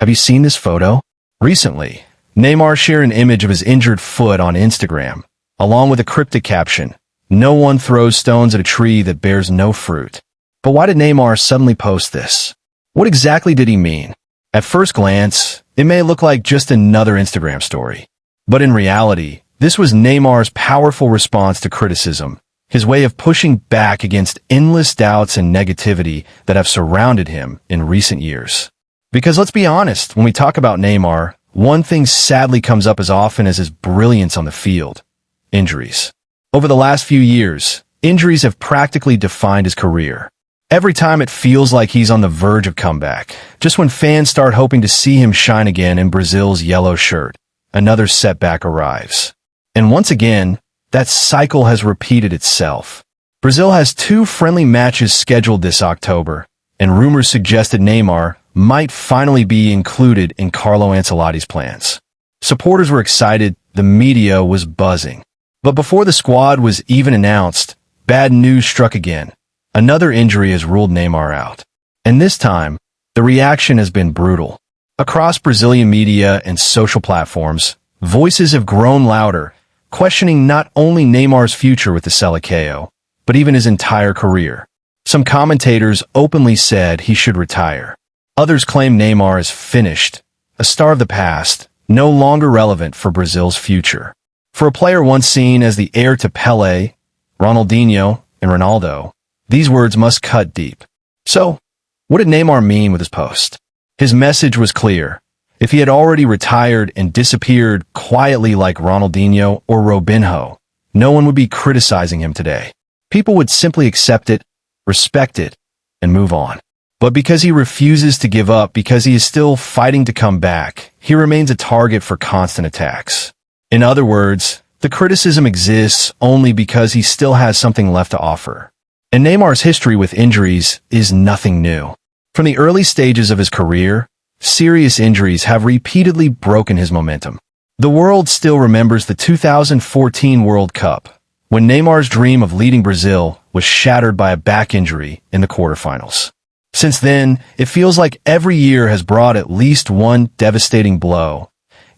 Have you seen this photo? Recently, Neymar shared an image of his injured foot on Instagram, along with a cryptic caption, "No one throws stones at a tree that bears no fruit." But why did Neymar suddenly post this? What exactly did he mean? At first glance, it may look like just another Instagram story. But in reality, this was Neymar's powerful response to criticism, his way of pushing back against endless doubts and negativity that have surrounded him in recent years. Because let's be honest, when we talk about Neymar, one thing sadly comes up as often as his brilliance on the field: injuries. Over the last few years, injuries have practically defined his career. Every time it feels like he's on the verge of comeback, just when fans start hoping to see him shine again in Brazil's yellow shirt, another setback arrives. And once again, that cycle has repeated itself. Brazil has 2 friendly matches scheduled this October, and rumors suggest that Neymar might finally be included in Carlo Ancelotti's plans. Supporters were excited, the media was buzzing. But before the squad was even announced, bad news struck again. Another injury has ruled Neymar out. And this time, the reaction has been brutal. Across Brazilian media and social platforms, voices have grown louder, questioning not only Neymar's future with the Seleção, but even his entire career. Some commentators openly said he should retire. Others claim Neymar is finished, a star of the past, no longer relevant for Brazil's future. For a player once seen as the heir to Pelé, Ronaldinho, and Ronaldo, these words must cut deep. So, what did Neymar mean with his post? His message was clear. If he had already retired and disappeared quietly like Ronaldinho or Robinho, no one would be criticizing him today. People would simply accept it, respect it, and move on. But because he refuses to give up, because he is still fighting to come back, he remains a target for constant attacks. In other words, the criticism exists only because he still has something left to offer. And Neymar's history with injuries is nothing new. From the early stages of his career, serious injuries have repeatedly broken his momentum. The world still remembers the 2014 World Cup, when Neymar's dream of leading Brazil was shattered by a back injury in the quarterfinals. Since then, it feels like every year has brought at least one devastating blow: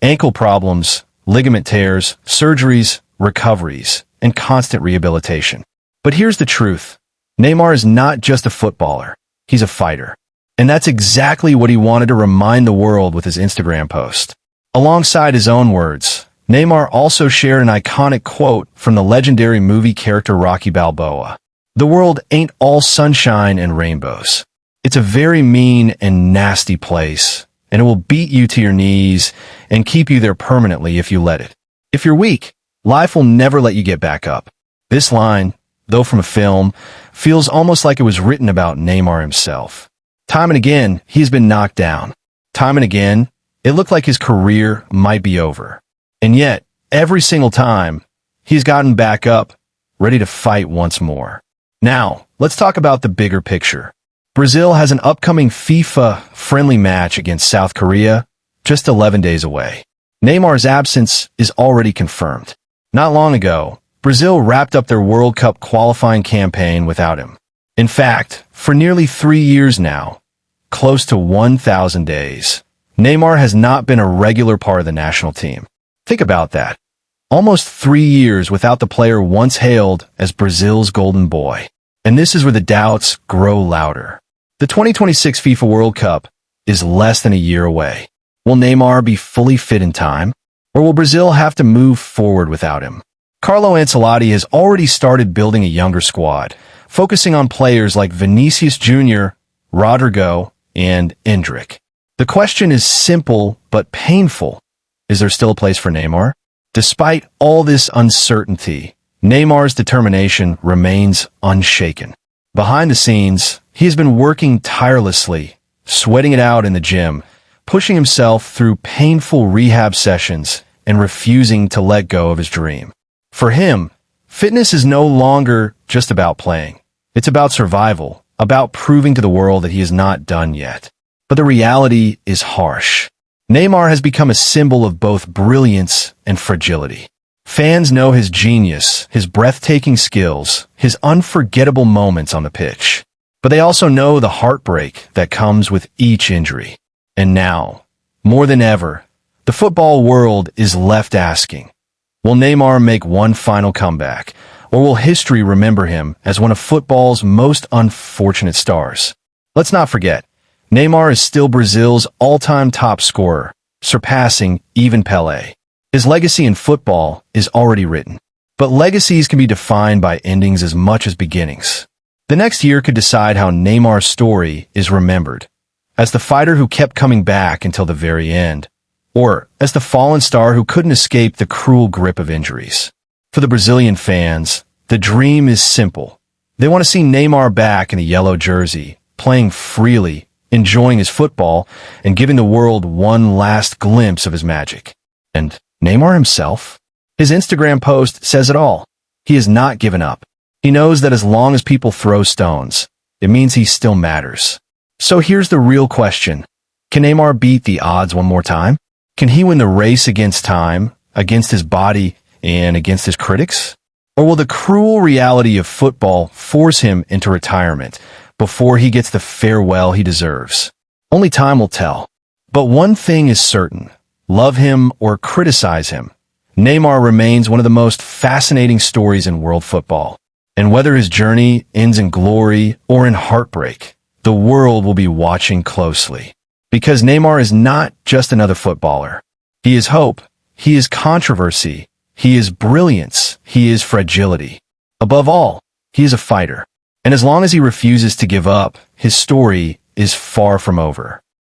ankle problems, ligament tears, surgeries, recoveries, and constant rehabilitation. But here's the truth. Neymar is not just a footballer. He's a fighter. And that's exactly what he wanted to remind the world with his Instagram post. Alongside his own words, Neymar also shared an iconic quote from the legendary movie character Rocky Balboa. "The world ain't all sunshine and rainbows. It's a very mean and nasty place, and it will beat you to your knees and keep you there permanently if you let it. If you're weak, life will never let you get back up." This line, though from a film, feels almost like it was written about Neymar himself. Time and again, he's been knocked down. Time and again, it looked like his career might be over. And yet, every single time, he's gotten back up, ready to fight once more. Now, let's talk about the bigger picture. Brazil has an upcoming FIFA-friendly match against South Korea, just 11 days away. Neymar's absence is already confirmed. Not long ago, Brazil wrapped up their World Cup qualifying campaign without him. In fact, for nearly 3 years now, close to 1,000 days, Neymar has not been a regular part of the national team. Think about that. Almost 3 years without the player once hailed as Brazil's golden boy. And this is where the doubts grow louder. The 2026 FIFA World Cup is less than a year away. Will Neymar be fully fit in time? Or will Brazil have to move forward without him? Carlo Ancelotti has already started building a younger squad, focusing on players like Vinicius Jr., Rodrigo, and Endrick. The question is simple but painful. Is there still a place for Neymar? Despite all this uncertainty, Neymar's determination remains unshaken. Behind the scenes, he has been working tirelessly, sweating it out in the gym, pushing himself through painful rehab sessions, and refusing to let go of his dream. For him, fitness is no longer just about playing. It's about survival, about proving to the world that he is not done yet. But the reality is harsh. Neymar has become a symbol of both brilliance and fragility. Fans know his genius, his breathtaking skills, his unforgettable moments on the pitch. But they also know the heartbreak that comes with each injury. And now, more than ever, the football world is left asking, will Neymar make one final comeback, or will history remember him as one of football's most unfortunate stars? Let's not forget, Neymar is still Brazil's all-time top scorer, surpassing even Pelé. His legacy in football is already written. But legacies can be defined by endings as much as beginnings. The next year could decide how Neymar's story is remembered, as the fighter who kept coming back until the very end, or as the fallen star who couldn't escape the cruel grip of injuries. For the Brazilian fans, the dream is simple. They want to see Neymar back in a yellow jersey, playing freely, enjoying his football, and giving the world one last glimpse of his magic. And Neymar himself? His Instagram post says it all. He has not given up. He knows that as long as people throw stones, it means he still matters. So here's the real question. Can Neymar beat the odds one more time? Can he win the race against time, against his body, and against his critics? Or will the cruel reality of football force him into retirement before he gets the farewell he deserves? Only time will tell. But one thing is certain. Love him or criticize him, Neymar remains one of the most fascinating stories in world football. And whether his journey ends in glory or in heartbreak, the world will be watching closely. Because Neymar is not just another footballer. He is hope. He is controversy. He is brilliance. He is fragility. Above all, he is a fighter. And as long as he refuses to give up, his story is far from over.